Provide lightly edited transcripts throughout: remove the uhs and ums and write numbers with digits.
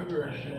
progression.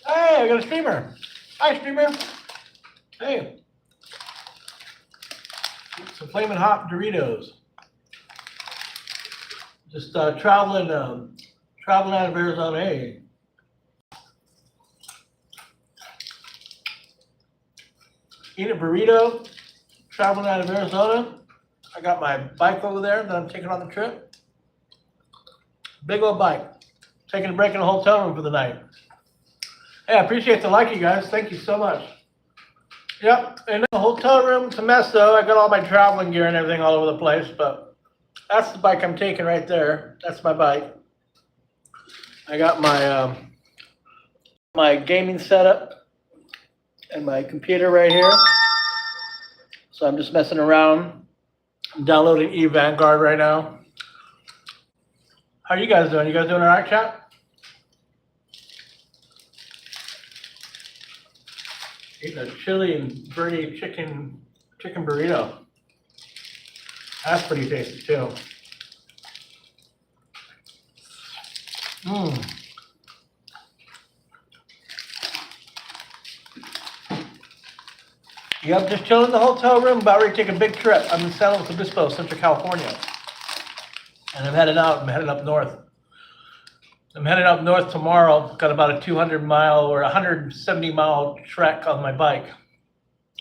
Hey, I got a streamer. Hi, streamer. Hey. Some flaming hot Doritos. Just traveling out of Arizona. Hey. Eat a burrito. Traveling out of Arizona. I got my bike over there that I'm taking on the trip. Big old bike. Taking a break in a hotel room for the night. Hey, I appreciate the like, you guys. Thank you so much. Yep, in the hotel room, it's a mess though. I got all my traveling gear and everything all over the place, but that's the bike I'm taking right there. That's my bike. I got my my gaming setup and my computer right here. So I'm just messing around. I'm downloading eVanguard right now. How are you guys doing? You guys doing all right, chat? Eating a chili and birdie chicken burrito. That's pretty tasty too. Mmm. Yep, just chilling in the hotel room, about ready to take a big trip. I'm in San Luis Obispo, Central California. And I'm heading up north. I'm heading up north tomorrow. Got about a 200-mile or 170-mile trek on my bike.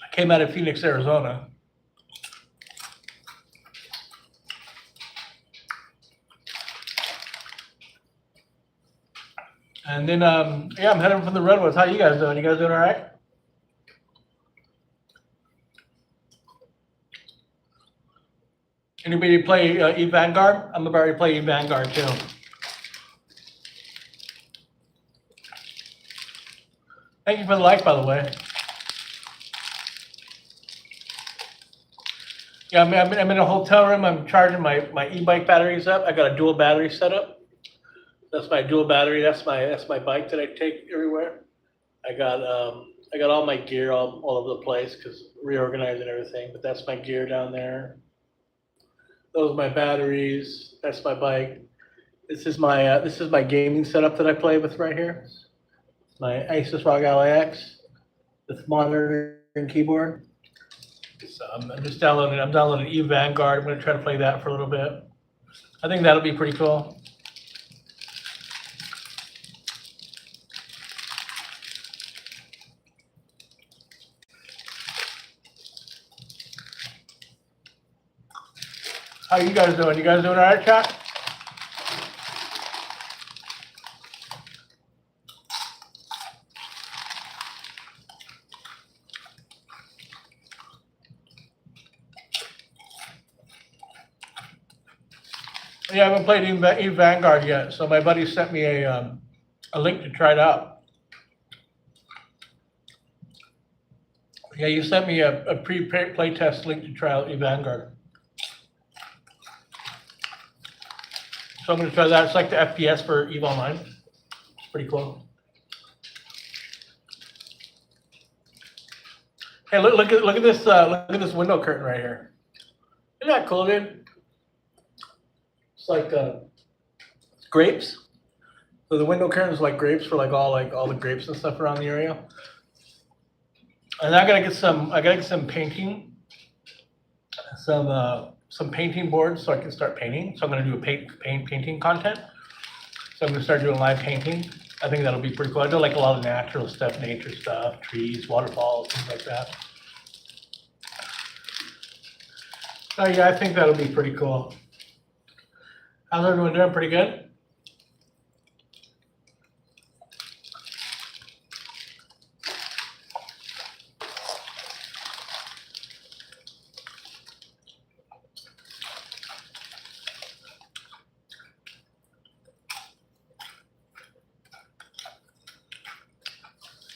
I came out of Phoenix, Arizona. And then, yeah, I'm heading from the Redwoods. How you guys doing? You guys doing all right? Anybody play eVanguard? I'm about to play eVanguard too. Thank you for the like, by the way. Yeah, I'm in a hotel room. I'm charging my e-bike batteries up. I got a dual battery setup. That's my dual battery. That's my bike that I take everywhere. I got all my gear all over the place because reorganizing everything. But that's my gear down there. Those are my batteries. That's my bike. This is my gaming setup that I play with right here. My Asus ROG Ally X with monitor and keyboard. So I'm just downloading. I'm downloading eVanguard. I'm going to try to play that for a little bit. I think that'll be pretty cool. How you guys doing? You guys doing all right, chat? Yeah, I haven't played eVanguard yet, so my buddy sent me a link to try it out. Yeah, you sent me a pre-play test link to try out eVanguard. So I'm going to try that. It's like the FPS for EVE Online. It's pretty cool. Hey, look at this window curtain right here. Isn't that cool, dude? It's like grapes. So the window curtain is like grapes for like all the grapes and stuff around the area. And I gotta get some painting, some painting boards so I can start painting. So I'm gonna do a painting content. So I'm gonna start doing live painting. I think that'll be pretty cool. I do like a lot of natural stuff, nature stuff, trees, waterfalls, things like that. Oh yeah, I think that'll be pretty cool. How's everyone doing? Pretty good?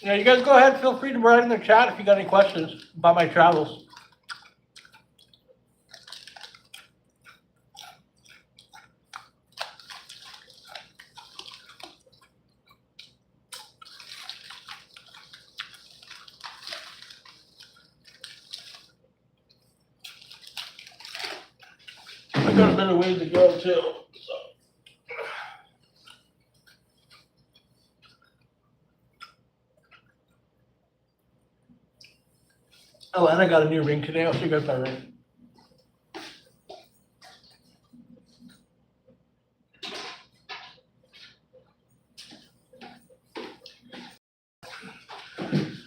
Yeah, you guys go ahead. Feel free to write in the chat if you got any questions about my travels. I got a better ways to go too. So. Oh, and I got a new ring today. I'll show you guys my ring.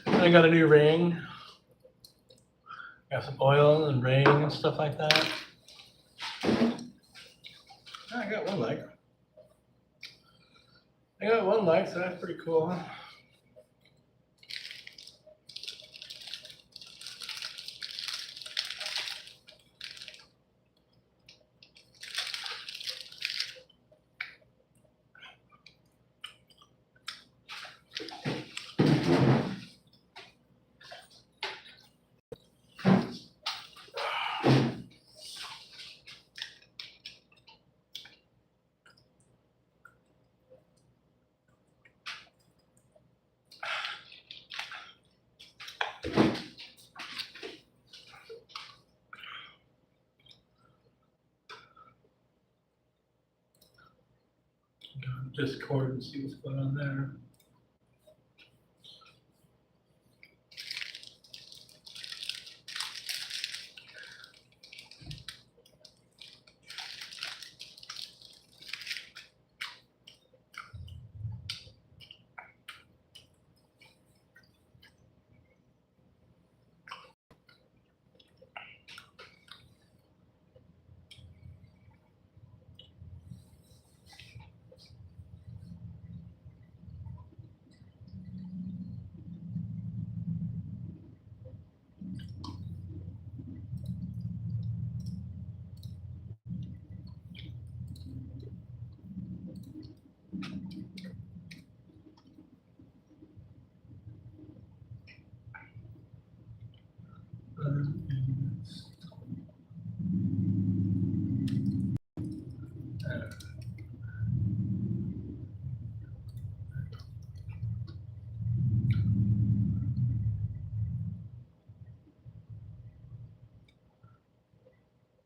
I got a new ring. Got some oil and ring and stuff like that. I got one like. I got one like, so that's pretty cool. Discord and see what's going on there.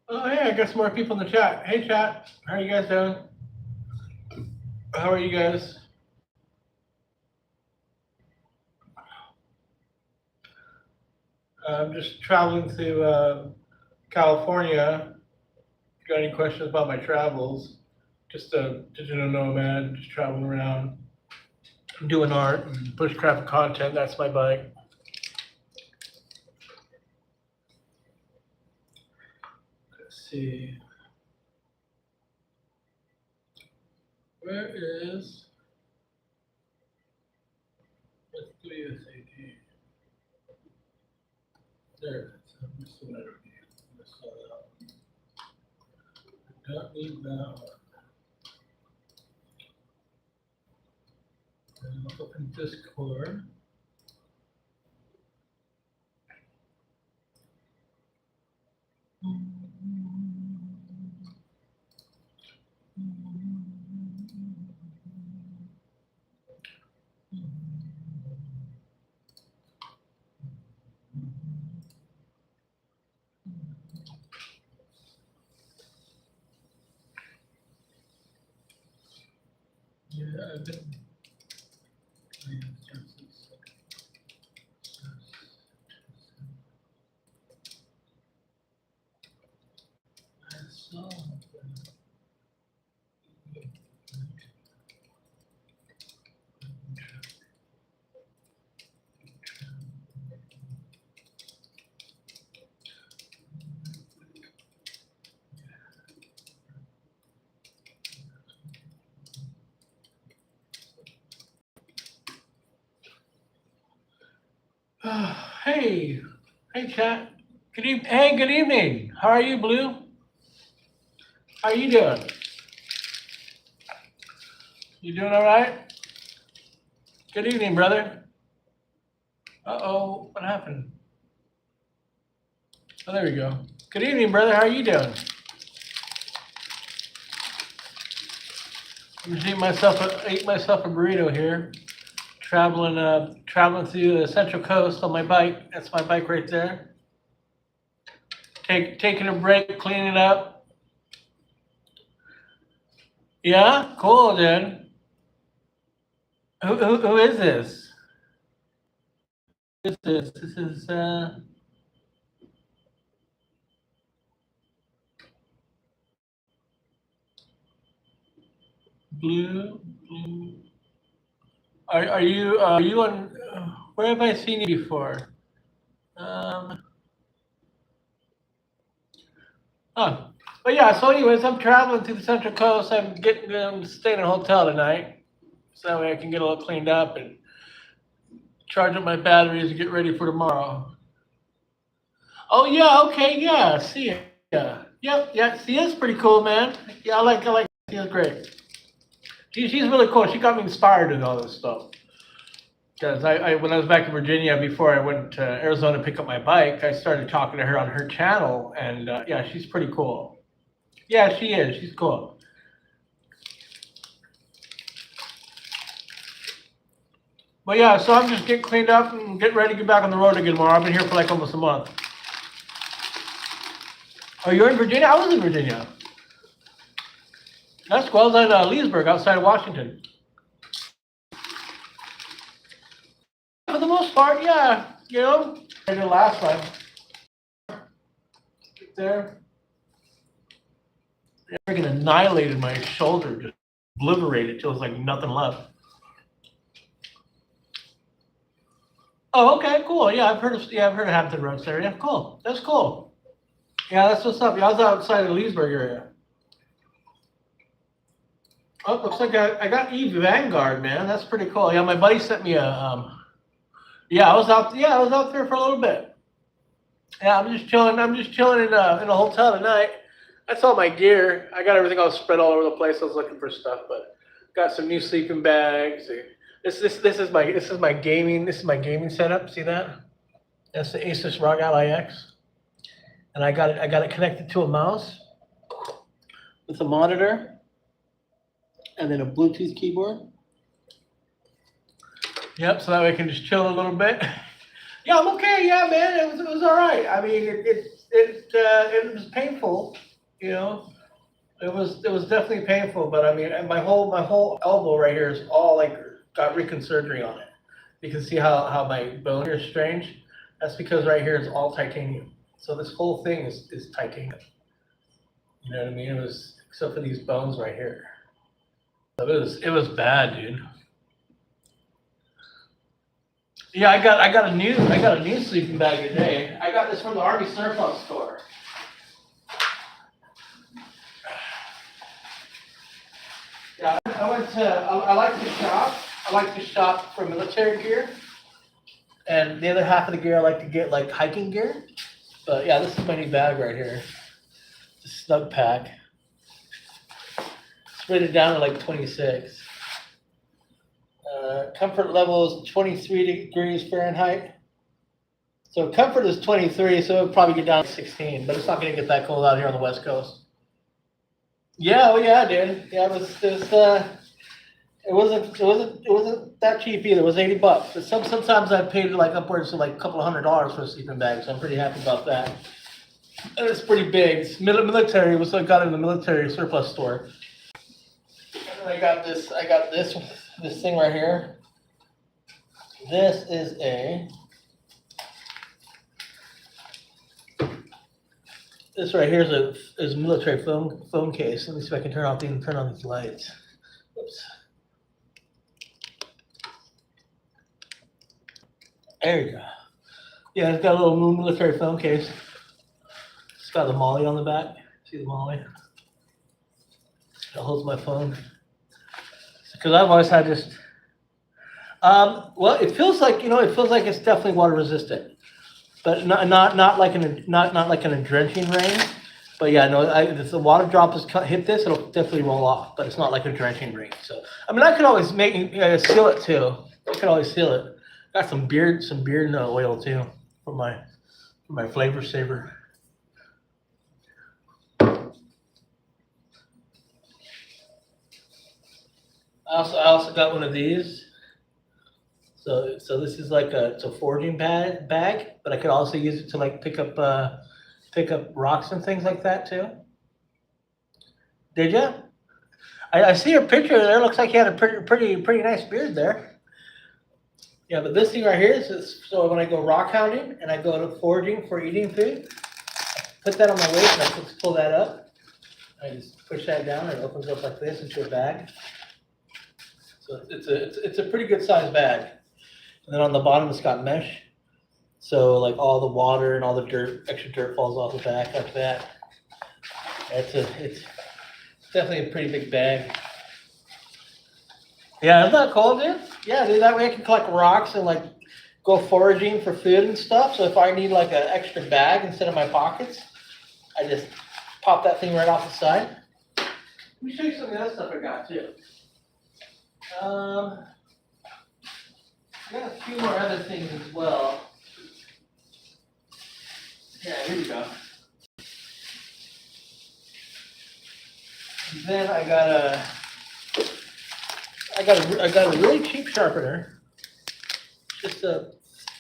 Oh, hey, I got some more people in the chat. Hey, chat. How are you guys doing? How are you guys? I'm just traveling to California. If you got any questions about my travels, just a digital nomad, just traveling around, doing art and bushcraft content. That's my bike. Let's see. Where is let's do USAT. There it is. This is what I don't need. Let's saw that one. I don't need that one. And I'll open Discord. Hey, hey, chat. Good evening. How are you, Blue? How you doing? You doing all right? Good evening, brother. Uh-oh, what happened? Oh, there we go. Good evening, brother. How are you doing? I'm just ate myself a burrito here. Traveling through the Central Coast on my bike. That's my bike right there. Taking a break, cleaning up. Yeah, cool, dude. Who is this? Who is this? This is Blue. Are you on? Where have I seen you before? Um, oh, but yeah. So, anyways, I'm traveling through the Central Coast. I'm staying in a hotel tonight, so that way I can get a little cleaned up and charge up my batteries and get ready for tomorrow. Oh yeah, okay, yeah. See ya. Yeah, yep, yeah. See, it's pretty cool, man. Yeah, I like. She's great. She's really cool. She got me inspired in all this stuff. Because when I was back in Virginia before I went to Arizona to pick up my bike, I started talking to her on her channel, and yeah, she's pretty cool. Yeah, she is. She's cool. But yeah, so I'm just getting cleaned up and getting ready to get back on the road again tomorrow. I've been here for like almost a month. Oh, you're in Virginia? I was in Virginia. That's cool. I was at Leesburg, outside of Washington. For the most part, yeah. You know, I did last time. Right there. It freaking annihilated my shoulder, just obliterated till it was like nothing left. Oh, okay, cool. Yeah, I've heard of Hampton Roads area. Cool. That's cool. Yeah, that's what's up. Yeah, I was outside of Leesburg area. Oh, looks like I got Eve Vanguard, man. That's pretty cool. Yeah, my buddy sent me a yeah, I was out. Yeah, I was out there for a little bit. Yeah, I'm just chilling. I'm just chilling in a hotel tonight. That's all my gear. I got everything all spread all over the place. I was looking for stuff, but got some new sleeping bags. This is my gaming setup. See that? That's the Asus ROG Ally X, and I got it connected to a mouse with a monitor, and then a Bluetooth keyboard. Yep, so that way I can just chill a little bit. Yeah, I'm okay. Yeah, man, it was all right. I mean, it was painful, you know. It was definitely painful, but I mean, and my whole elbow right here is all like got recon surgery on it. You can see how my bone here is strange. That's because right here is all titanium. So this whole thing is titanium. You know what I mean? It was except for these bones right here. So it was bad, dude. Yeah, I got a new sleeping bag today. I got this from the Army surplus store. Yeah, I like to shop. I like to shop for military gear, and the other half of the gear I like to get like hiking gear. But yeah, this is my new bag right here. It's a snug pack. It's rated down to like 26. Comfort level is 23 degrees Fahrenheit. So comfort is 23, so it'll probably get down to 16, but it's not going to get that cold out here on the West Coast. Yeah, oh yeah, dude. Yeah, it wasn't that cheap either. It was $80. But sometimes I paid like upwards of like a couple of $100 for a sleeping bag, so I'm pretty happy about that. And it's pretty big. It's military. I got it in the military surplus store. And I got this this thing right here. This is this right here is a military phone case. Let me see if I can turn on these lights. Oops. There you go. Yeah, it's got a little military phone case. It's got the Molly on the back. See the Molly? It holds my phone. Because I've always had just, well, it feels like it's definitely water resistant, but not like in a drenching rain. But yeah, no, if the water droplets hit this, it'll definitely roll off. But it's not like a drenching rain. So I mean, I could always seal it too. I could always seal it. Got some beard oil too for my flavor saver. I also got one of these. So this is like it's a foraging bag, but I could also use it to like pick up rocks and things like that too. Did you? I see your picture there. Looks like you had a pretty nice beard there. Yeah, but this thing right here is so when I go rock hounding and I go to foraging for eating food, I put that on my waist and I just pull that up. I just push that down and it opens up like this into a bag. So it's a pretty good sized bag. And then on the bottom it's got mesh. So like all the water and all the extra dirt falls off the back like that. It's definitely a pretty big bag. Yeah, isn't that cool, dude? Yeah, dude, that way I can collect rocks and like go foraging for food and stuff. So if I need like an extra bag instead of my pockets, I just pop that thing right off the side. Let me show you some of the other stuff I got too. I got a few more other things as well. Yeah, here we go. And then I got a really cheap sharpener. Just a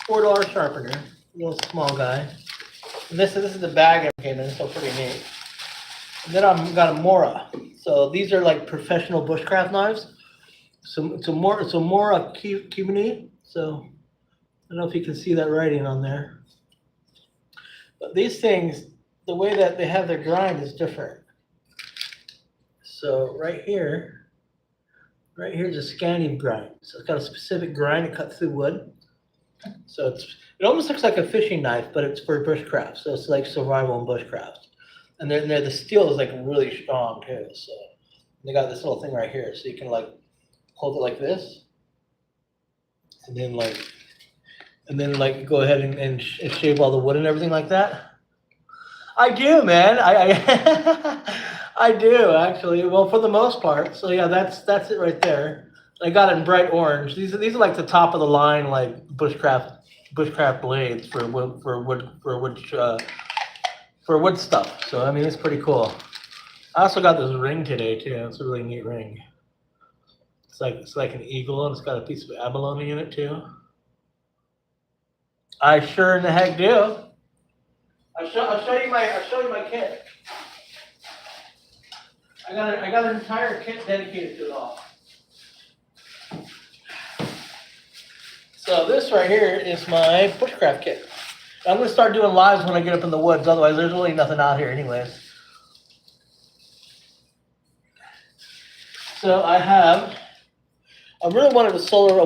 $4 sharpener, a little small guy. And this is the bag I came in, so pretty neat. And then I've got a Mora. So these are like professional bushcraft knives. So it's a Mora Kibuni. So I don't know if you can see that writing on there. But these things, the way that they have their grind is different. So right here is a Scandi grind. So it's got a specific grind to cut through wood. So it almost looks like a fishing knife, but it's for bushcraft. So it's like survival and bushcraft. And then the steel is like really strong too. So they got this little thing right here, so you can like hold it like this, and then go ahead and shave all the wood and everything like that. I do, man. I do actually. Well, for the most part. So yeah, that's it right there. I got it in bright orange. These are like the top of the line, like bushcraft blades for wood stuff. So I mean, it's pretty cool. I also got this ring today too. It's a really neat ring. It's like an eagle, and it's got a piece of abalone in it too. I sure in the heck do. I'll show you my kit. I got an entire kit dedicated to it all. So this right here is my bushcraft kit. I'm gonna start doing lives when I get up in the woods. Otherwise, there's really nothing out here, anyways. So I really wanted a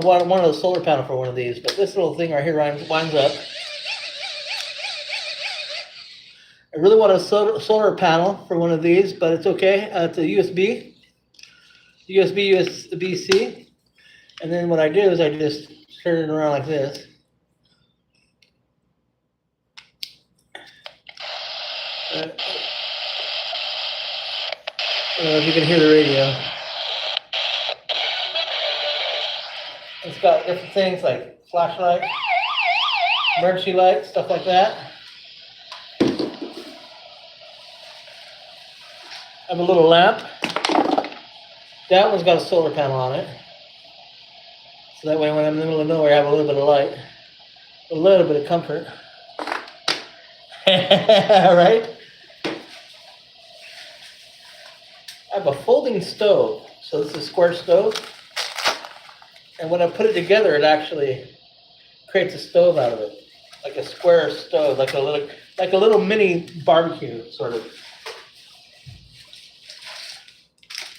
one of the solar panel for one of these, but this little thing right here winds up. I really want a solar panel for one of these, but it's okay. It's a USB-C. And then what I do is I just turn it around like this. I don't know if you can hear the radio. It's got different things like flashlight, emergency light, stuff like that. I have a little lamp. That one's got a solar panel on it. So that way when I'm in the middle of nowhere, I have a little bit of light, a little bit of comfort. Right? I have a folding stove. So this is a square stove. And when I put it together, it actually creates a stove out of it, like a square stove, like a little mini barbecue, sort of.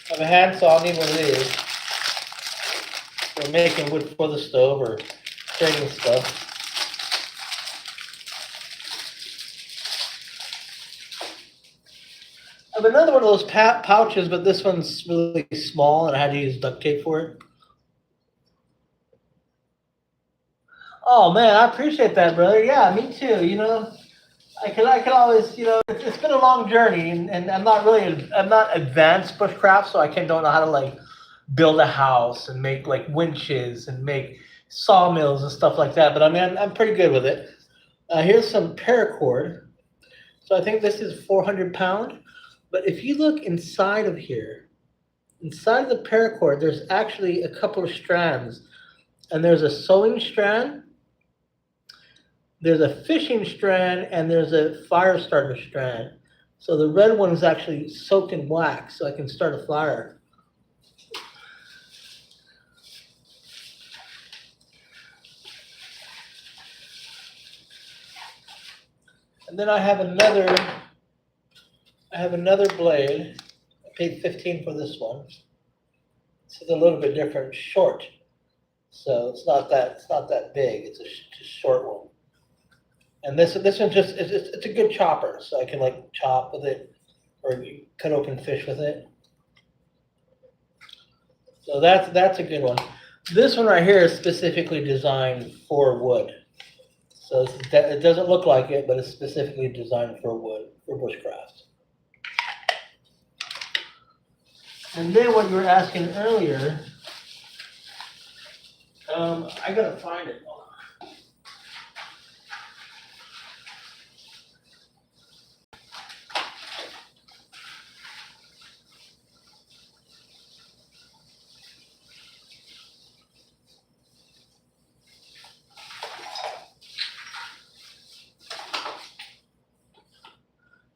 I have a handsaw, I need one of these. For making wood for the stove or creating stuff. I have another one of those pouches, but this one's really small and I had to use duct tape for it. Oh man, I appreciate that, brother. Yeah, me too. You know, I can always, you know, it's been a long journey, and I'm not advanced bushcraft, so don't know how to like build a house and make like winches and make sawmills and stuff like that. But I mean, I'm pretty good with it. Here's some paracord. So I think this is 400 pound. But if you look inside of here, inside of the paracord, there's actually a couple of strands, and there's a sewing strand. There's a fishing strand and there's a fire starter strand. So the red one is actually soaked in wax, so I can start a fire. And then I have another blade. I paid 15 for this one. This is a little bit different, short. So it's not that big. It's a short one. And this one just it's a good chopper, so I can like chop with it or cut open fish with it. So that's a good one. This one right here is specifically designed for wood. So it doesn't look like it, but it's specifically designed for wood, for bushcraft. And then what you were asking earlier, I gotta find it.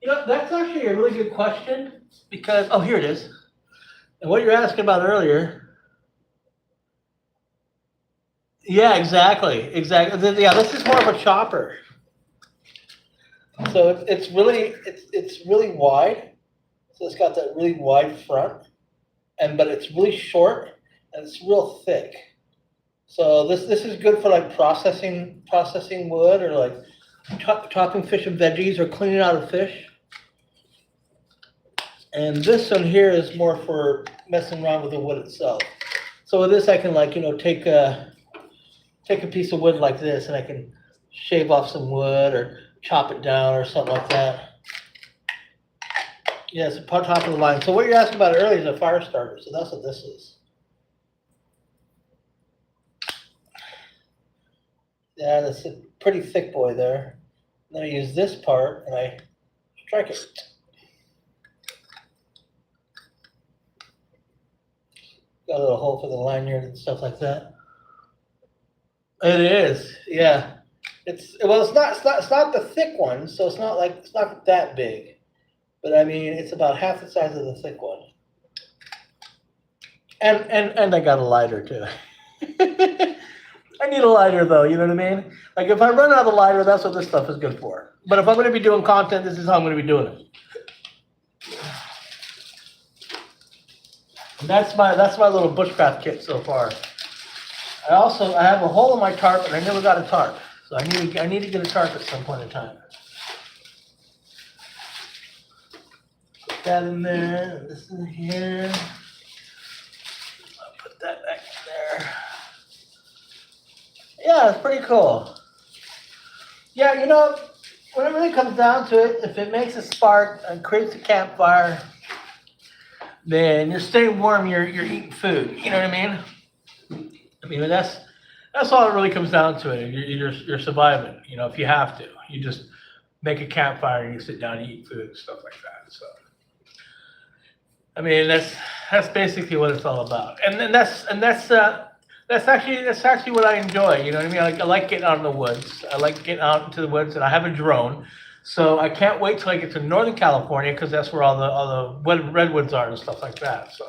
You know, that's actually a really good question because, oh, here it is. And what you're asking about earlier. Yeah, exactly. Yeah, this is more of a chopper. So it's really wide. So it's got that really wide front, but it's really short and it's real thick. So this is good for like processing wood or like chopping fish and veggies or cleaning out a fish. And this one here is more for messing around with the wood itself. So with this, I can like, you know, take a piece of wood like this and I can shave off some wood or chop it down or something like that. Yeah, it's top of the line. So what you're asking about earlier is a fire starter. So that's what this is. Yeah, that's a pretty thick boy there. And then I use this part and I strike it. Got a little hole for the lanyard and stuff like that. It is, yeah. It's not the thick one, so it's not that big. But I mean, it's about half the size of the thick one. And I got a lighter too. I need a lighter though, you know what I mean? Like if I run out of the lighter, that's what this stuff is good for. But if I'm going to be doing content, this is how I'm going to be doing it. And that's my little bushcraft kit so far. I have a hole in my tarp, and I never got a tarp, so I need to get a tarp at some point in time. Put that in there. And this in here. I'll put that back in there. Yeah, it's pretty cool. Yeah, you know, when it really comes down to it, if it makes a spark and creates a campfire, then you're staying warm, you're eating food. You know what I mean? I mean, that's all it really comes down to it. You're surviving, you know, if you have to. You just make a campfire and you sit down and eat food and stuff like that. So I mean, that's basically what it's all about. And that's actually what I enjoy, you know what I mean? I like getting out in the woods. I like getting out into the woods, and I have a drone. So I can't wait till I get to Northern California because that's where all the redwoods are and stuff like that. So,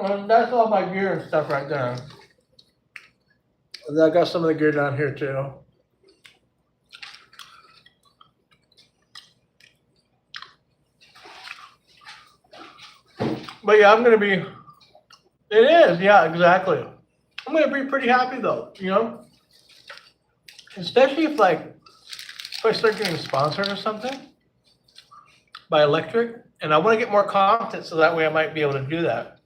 And that's all my gear and stuff right there. And I got some of the gear down here too. But yeah, I'm gonna be. It is, yeah, exactly. I'm gonna be pretty happy though, you know, especially if I start getting sponsored or something by Electric, and I want to get more content so that way I might be able to do that.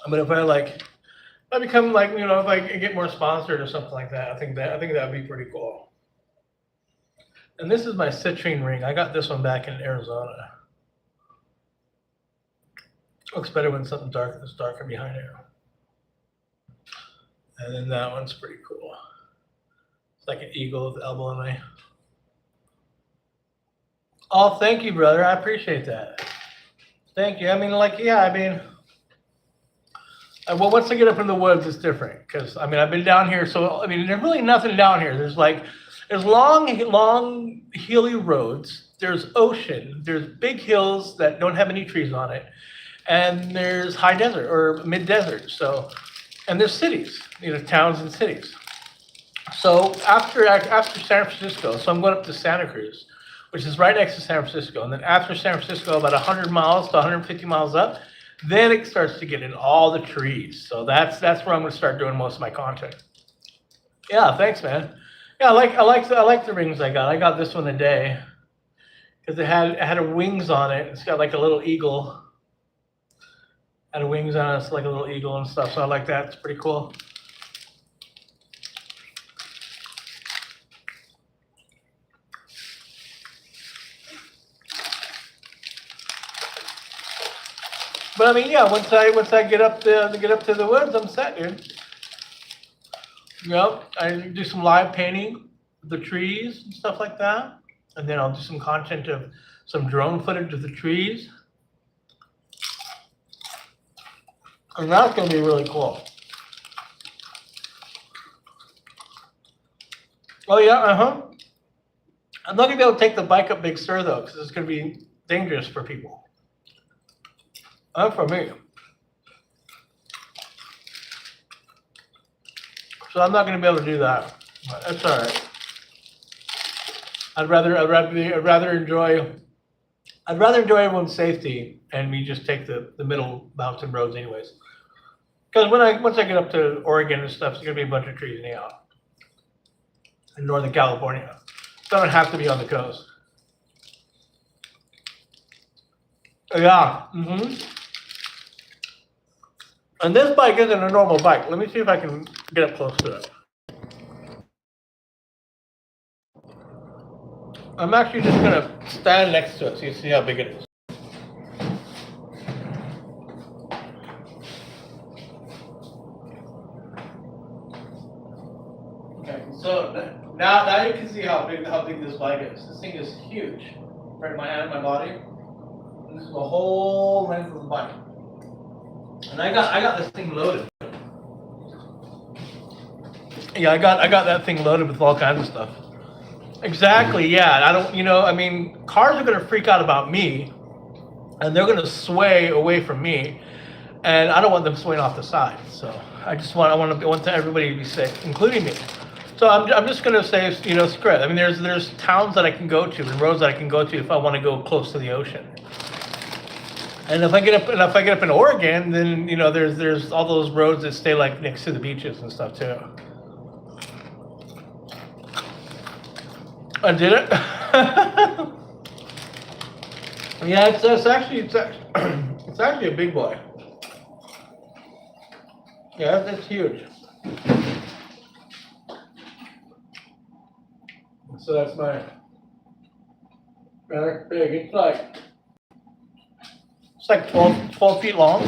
But if I become if I get more sponsored or something like that, I think that would be pretty cool. And this is my citrine ring. I got this one back in Arizona. Looks better when something dark is darker behind it. And then that one's pretty cool. It's like an eagle with the elbow in me. Oh, thank you, brother. I appreciate that. Thank you. I mean, well, once I get up in the woods, it's different because I've been down here. So there's really nothing down here. There's long, hilly roads. There's ocean. There's big hills that don't have any trees on it, and there's high desert or mid desert. So, and there's cities, towns and cities. So after San Francisco, so I'm going up to Santa Cruz, which is right next to San Francisco, and then after San Francisco, about 100 miles to 150 miles up. Then it starts to get in all the trees. So that's where I'm going to start doing most of my content. Yeah, thanks, man. Yeah, I like the rings I got. I got this one today because it had wings on it. It's got like a little eagle. Had wings on it. It's like a little eagle and stuff. So I like that. It's pretty cool. But once I get up to the woods, I'm set, dude. I do some live painting of the trees and stuff like that, and then I'll do some content of some drone footage of the trees, and that's gonna be really cool. Oh yeah, I'm not gonna be able to take the bike up Big Sur though, because it's gonna be dangerous for people. For me. So I'm not going to be able to do that. But that's all right. I'd rather enjoy everyone's safety, and we just take the middle mountain roads anyways. Because once I get up to Oregon and stuff, it's going to be a bunch of trees anyhow. In Northern California. So I don't have to be on the coast. Yeah. And this bike isn't a normal bike. Let me see if I can get up close to it. I'm actually just going to stand next to it so you see how big it is. Okay, so now you can see how big this bike is. This thing is huge. Right in my hand, my body. And this is the whole length of the bike. And I got this thing loaded. Yeah, I got that thing loaded with all kinds of stuff. Exactly, yeah. I don't, cars are gonna freak out about me, and they're gonna sway away from me, and I don't want them swaying off the side. So I want everybody to be safe, including me. So I'm just gonna say, screw it. There's towns that I can go to and roads that I can go to if I want to go close to the ocean. And if I get up in Oregon, then there's all those roads that stay next to the beaches and stuff too. I did it. Yeah, it's actually a big boy. Yeah, that's huge. So that's my big. It's like 12 feet long.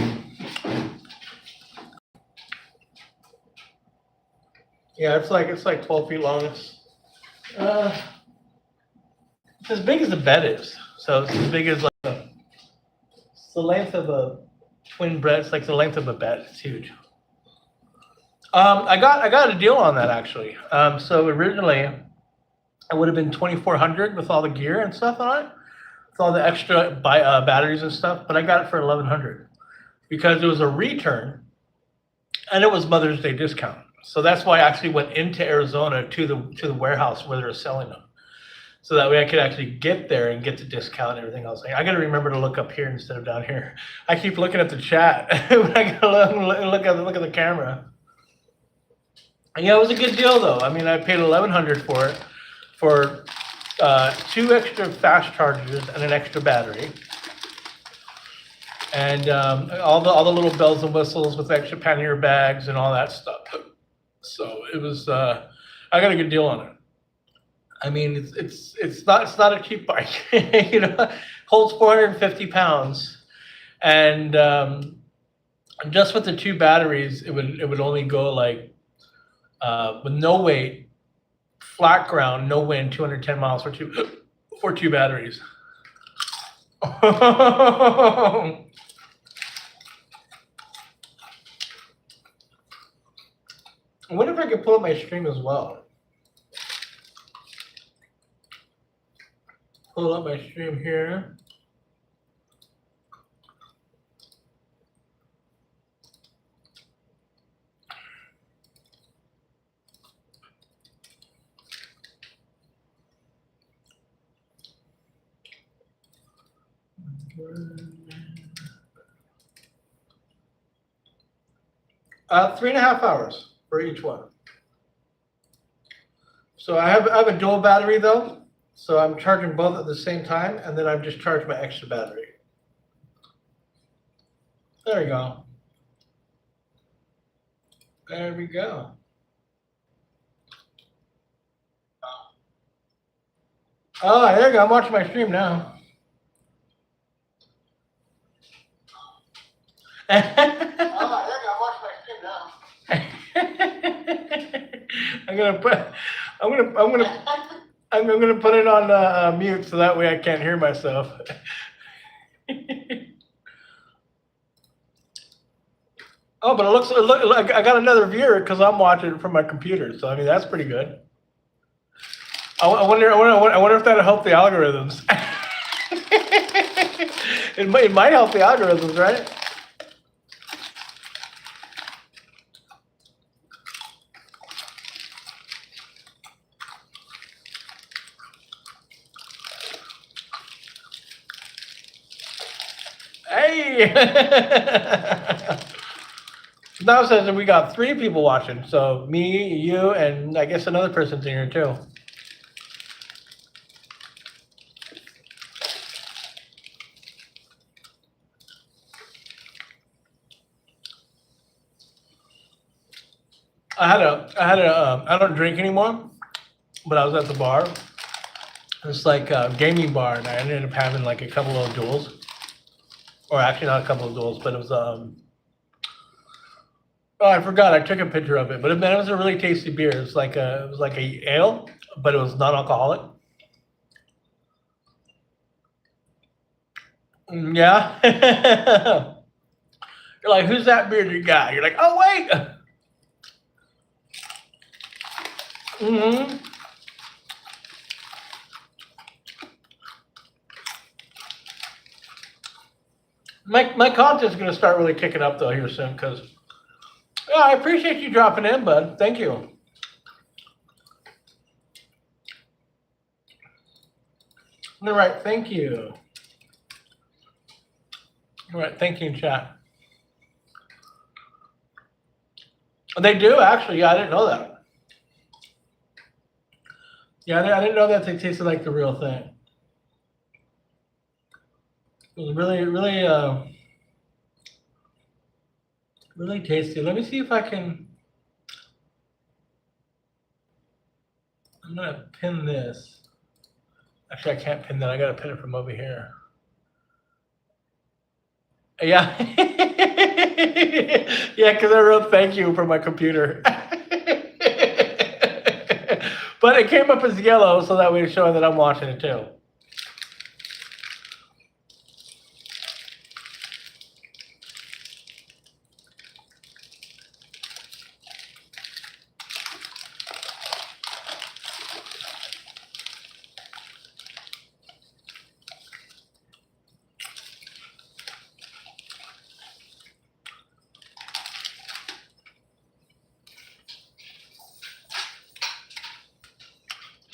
Yeah, it's like 12 feet long. It's as big as the bed is. So it's as big as it's the length of a twin bed. It's like the length of a bed. It's huge. I got a deal on that actually. So originally it would have been $2,400 with all the gear and stuff on it. All the extra batteries and stuff, but I got it for $1,100 because it was a return and it was Mother's Day discount. So that's why I actually went into Arizona to the warehouse where they were selling them. So that way I could actually get there and get the discount and everything else. I got to remember to look up here instead of down here. I keep looking at the chat. I got to look at the camera. Yeah, it was a good deal though. I mean, I paid $1,100 for it, for 2 extra fast chargers and an extra battery, and all the little bells and whistles with extra pannier bags and all that stuff. So it was. I got a good deal on it. I mean, it's not a cheap bike. You know, holds 450 pounds, and just with the 2 batteries, it would only go like with no weight, flat ground, no wind, 210 miles for two batteries. I wonder if I could pull up my stream as well. Pull up my stream here. Uh, 3.5 hours for each one. So I have a dual battery though, so I'm charging both at the same time, and then I've just charged my extra battery. There we go. There we go. Oh, there you go. I'm watching my stream now. I'm gonna put it on mute so that way I can't hear myself. Oh, but it looks like I got another viewer because I'm watching it from my computer. So I mean that's pretty good. I wonder if that'll help the algorithms. It might help the algorithms, right? Hey! Now it says that we got 3 people watching. So me, you, and I guess another person's in here too. I don't drink anymore, but I was at the bar. It's like a gaming bar, and I ended up having like a couple of duels. Or actually not a couple of duels, but it was, oh, I forgot, I took a picture of it, but it was a really tasty beer. It was like a ale, but it was non-alcoholic. Yeah. You're like, who's that bearded guy? You're like, oh, wait. Mm-hmm. My content's going to start really kicking up, though, here soon, because yeah, I appreciate you dropping in, bud. Thank you. All right, thank you. All right, thank you, chat. They do, actually. Yeah, I didn't know that. Yeah, I didn't know that they tasted like the real thing. It was really, really, really tasty. Let me see if I can. I'm gonna pin this. Actually, I can't pin that. I gotta pin it from over here. Yeah. Yeah, because I wrote thank you from my computer. But it came up as yellow, so that way it's showing that I'm watching it too.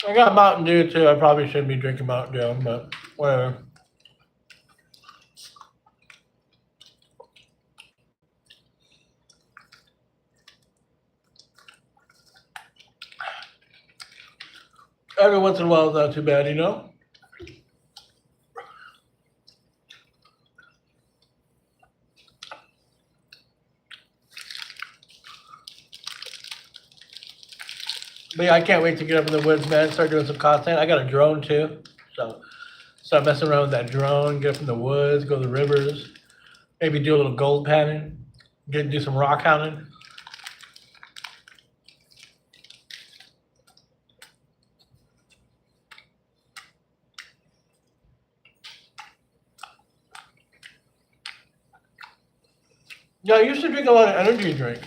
I got Mountain Dew too. I probably shouldn't be drinking Mountain Dew, but whatever. Every once in a while, it's not too bad, you know? But yeah, I can't wait to get up in the woods, man. Start doing some content. I got a drone too, so start messing around with that drone. Get up in the woods, go to the rivers, maybe do a little gold panning, do some rock hounding. Yeah, I used to drink a lot of energy drinks.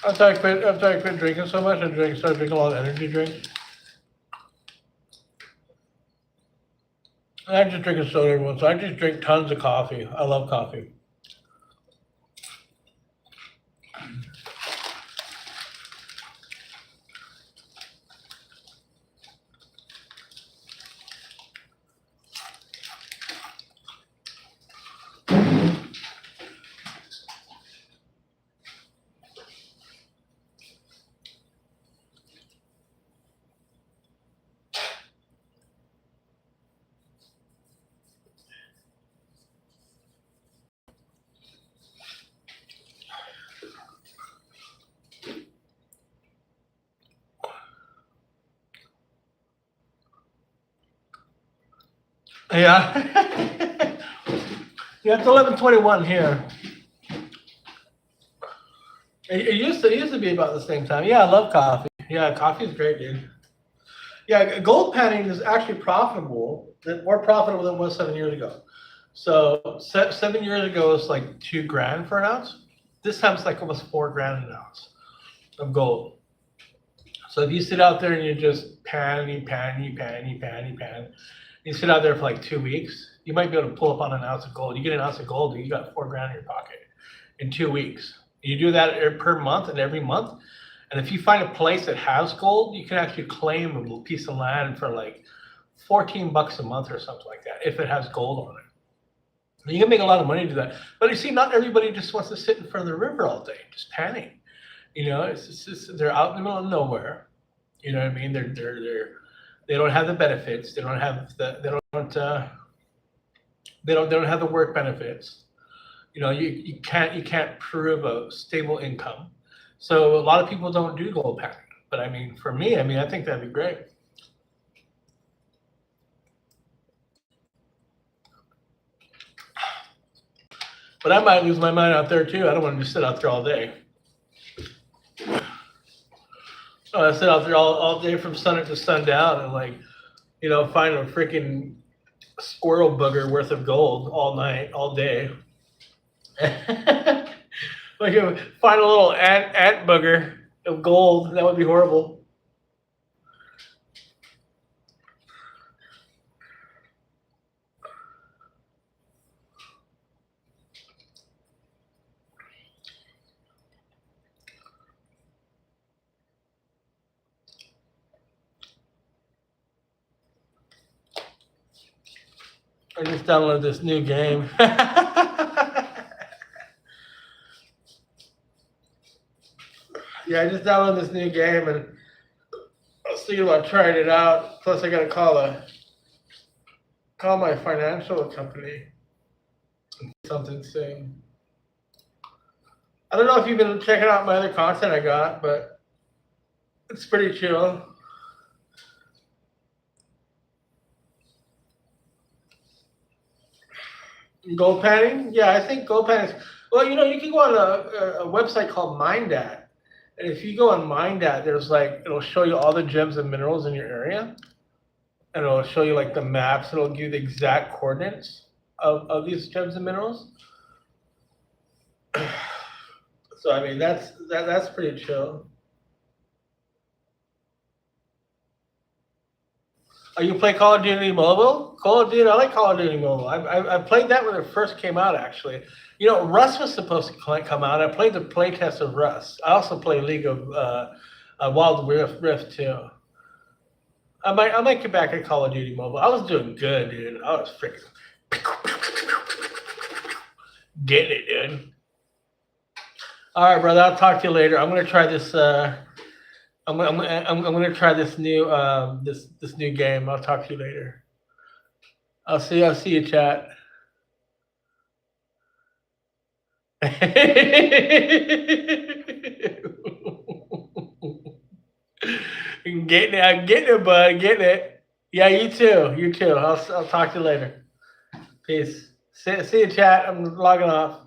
After I quit drinking so much, started drinking a lot of energy drinks. And I just drink a soda every once. So I just drink tons of coffee. I love coffee. Yeah. Yeah, it's 11:21 here. It used to be about the same time. Yeah, I love coffee. Yeah, coffee's great, dude. Yeah, gold panning is actually profitable, more profitable than it was 7 years ago. So 7 years ago it was like $2,000 for an ounce. This time it's like almost $4,000 an ounce of gold. So if you sit out there and you just pan, you sit out there for like 2 weeks, you might be able to pull up on an ounce of gold. You get an ounce of gold, you got $4,000 in your pocket in 2 weeks. You do that per month and every month. And if you find a place that has gold, you can actually claim a little piece of land for like $14 a month or something like that if it has gold on it. You can make a lot of money to that. But you see, not everybody just wants to sit in front of the river all day, just panning. You know, it's just, they're out in the middle of nowhere. You know what I mean? They don't have the benefits. They don't have the work benefits. You know, you can't prove a stable income. So a lot of people don't do gold panning. But I mean, for me, I think that'd be great. But I might lose my mind out there too. I don't want to just sit out there all day. I sit out there all day from sun to sundown and like, you know, find a freaking squirrel booger worth of gold all night, all day. Like find a little ant booger of gold. That would be horrible. I just downloaded this new game. Yeah, I just downloaded this new game and I was thinking about trying it out. Plus, I gotta call my financial company and something soon. I don't know if you've been checking out my other content I got, but it's pretty chill. Gold panning? Yeah, I think gold panning is, well, you know, you can go on a website called MineDat. And if you go on MineDat, there's like, it'll show you all the gems and minerals in your area. And it'll show you like the maps. It'll give you the exact coordinates of these gems and minerals. So, I mean, that's pretty chill. Oh, you play Call of Duty Mobile? Call of Duty, I like Call of Duty Mobile. I played that when it first came out, actually. You know, Rust was supposed to come out. I played the playtest of Rust. I also play League of Wild Rift too. I might get back at Call of Duty Mobile. I was doing good, dude. I was freaking getting it, dude. All right, brother. I'll talk to you later. I'm gonna try this. I'm gonna try this new this new game. I'll talk to you later. I'll see you, chat. I'm getting it, bud. Getting it. Yeah, you too. You too. I'll talk to you later. Peace. See you, chat. I'm logging off.